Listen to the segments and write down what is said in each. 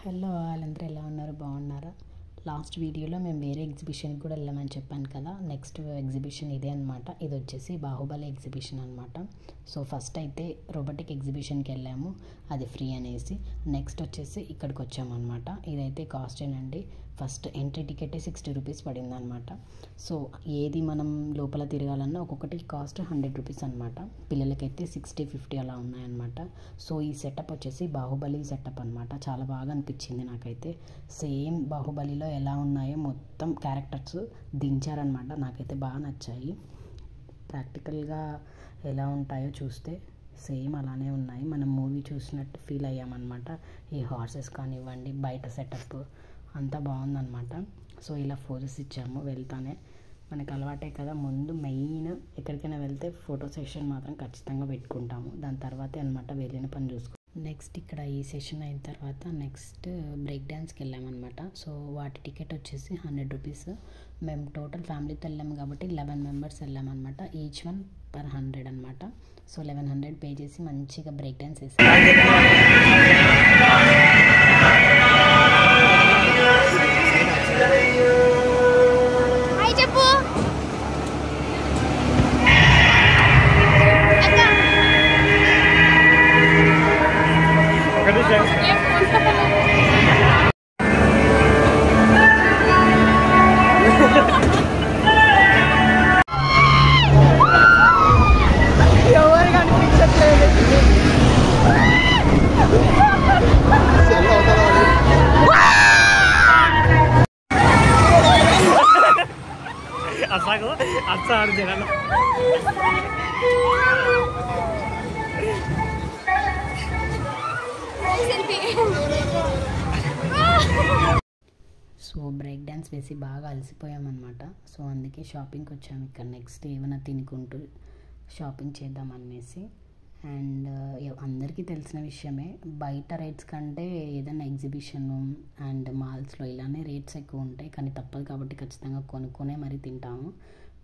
Hello వాళ్ళందరూ ఎలా ఉన్నారు, బాగున్నారా? లాస్ట్ వీడియోలో మేము వేరే ఎగ్జిబిషన్కి కూడా వెళ్ళామని చెప్పాను కదా. నెక్స్ట్ ఎగ్జిబిషన్ ఇదే అనమాట. ఇది వచ్చేసి బాహుబలి ఎగ్జిబిషన్ అనమాట. సో ఫస్ట్ అయితే రోబోటిక్ ఎగ్జిబిషన్కి వెళ్ళాము, అది ఫ్రీ అనేసి. నెక్స్ట్ వచ్చేసి ఇక్కడికి వచ్చామన్నమాట. ఇదైతే కాస్ట్ ఏనండి, ఫస్ట్ ఎంట్రీ టికెటే 60 రూపీస్ పడింది అనమాట. సో ఏది మనం లోపల తిరగాలన్నా ఒక్కొక్కటి కాస్ట్ 100 రూపీస్ అనమాట. పిల్లలకైతే 60, 50 అలా ఉన్నాయన్నమాట. సో ఈ సెటప్ వచ్చేసి బాహుబలి సెటప్ అనమాట. చాలా బాగా అనిపించింది నాకైతే. సేమ్ బాహుబలిలో ఎలా ఉన్నాయో మొత్తం క్యారెక్టర్స్ దించారనమాట. నాకైతే బాగా నచ్చాయి. ప్రాక్టికల్గా ఎలా ఉంటాయో చూస్తే సేమ్ అలానే ఉన్నాయి. మనం మూవీ చూసినట్టు ఫీల్ అయ్యామన్నమాట. ఈ హార్సెస్ కానివ్వండి, బయట సెటప్ అంతా బాగుందన్నమాట. సో ఇలా ఫోటోస్ ఇచ్చాము వెళ్తానే. మనకు అలవాటే కదా, ముందు మెయిన్ ఎక్కడికైనా వెళ్తే ఫోటో సెషన్ మాత్రం ఖచ్చితంగా పెట్టుకుంటాము. దాని తర్వాతే అనమాట వెళ్ళిన పని చూసుకుంటాం. నెక్స్ట్ ఇక్కడ ఈ సెషన్ అయిన తర్వాత నెక్స్ట్ బ్రేక్ డ్యాన్స్కి వెళ్ళామన్నమాట. సో వాటి టికెట్ వచ్చేసి 100 రూపీస్. మేము టోటల్ ఫ్యామిలీతో వెళ్ళాము కాబట్టి 11 మెంబర్స్ వెళ్ళామన్నమాట. ఈచ్ వన్ పర్ 100 అనమాట. సో 1100 పే చేసి మంచిగా బ్రేక్ డ్యాన్స్ వేసాం. సో బ్రేక్ డ్యాన్స్ వేసి బాగా అలసిపోయామన్నమాట. సో అందుకే షాపింగ్కి వచ్చాము. ఇక్కడ నెక్స్ట్ ఏమైనా తినుకుంటూ షాపింగ్ చేద్దాం అనేసి. అండ్ అందరికీ తెలిసిన విషయమే, బయట రేట్స్ కంటే ఏదైనా ఎగ్జిబిషన్ అండ్ మాల్స్లో ఇలానే రేట్స్ ఎక్కువ ఉంటాయి. కానీ తప్పదు కాబట్టి ఖచ్చితంగా కొనుక్కొనే మరీ తింటాము,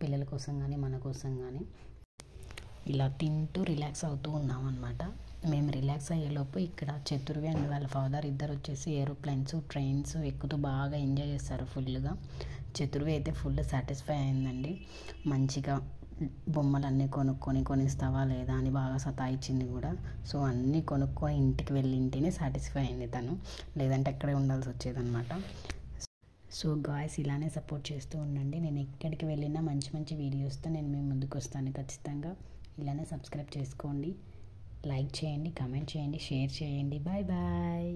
పిల్లల కోసం కానీ మన కోసం కానీ. ఇలా తింటూ రిలాక్స్ అవుతూ ఉన్నామన్నమాట. మేము రిలాక్స్ అయ్యేలోపు ఇక్కడ చతుర్వి అండ్ వాళ్ళ ఫాదర్ ఇద్దరు వచ్చేసి ఏరోప్లేన్స్, ట్రైన్స్ ఎక్కుతూ బాగా ఎంజాయ్ చేస్తారు ఫుల్గా. చతుర్వి అయితే ఫుల్ సాటిస్ఫై అయిందండి. మంచిగా బొమ్మలన్నీ కొనిస్తావా లేదా అని బాగా సతాయించింది కూడా. సో అన్నీ కొనుక్కొని ఇంటికి వెళ్ళింటేనే సాటిస్ఫై అయింది తను, లేదంటే అక్కడే ఉండాల్సి వచ్చేదన్నమాట. సో గాయ్స్ ఇలానే సపోర్ట్ చేస్తూ ఉండండి. నేను ఎక్కడికి వెళ్ళినా మంచి మంచి వీడియోస్తో నేను మీ ముందుకు వస్తాను ఖచ్చితంగా. ఇలానే సబ్స్క్రైబ్ చేసుకోండి, లైక్ చేయండి, కామెంట్ చేయండి, షేర్ చేయండి. Bye bye.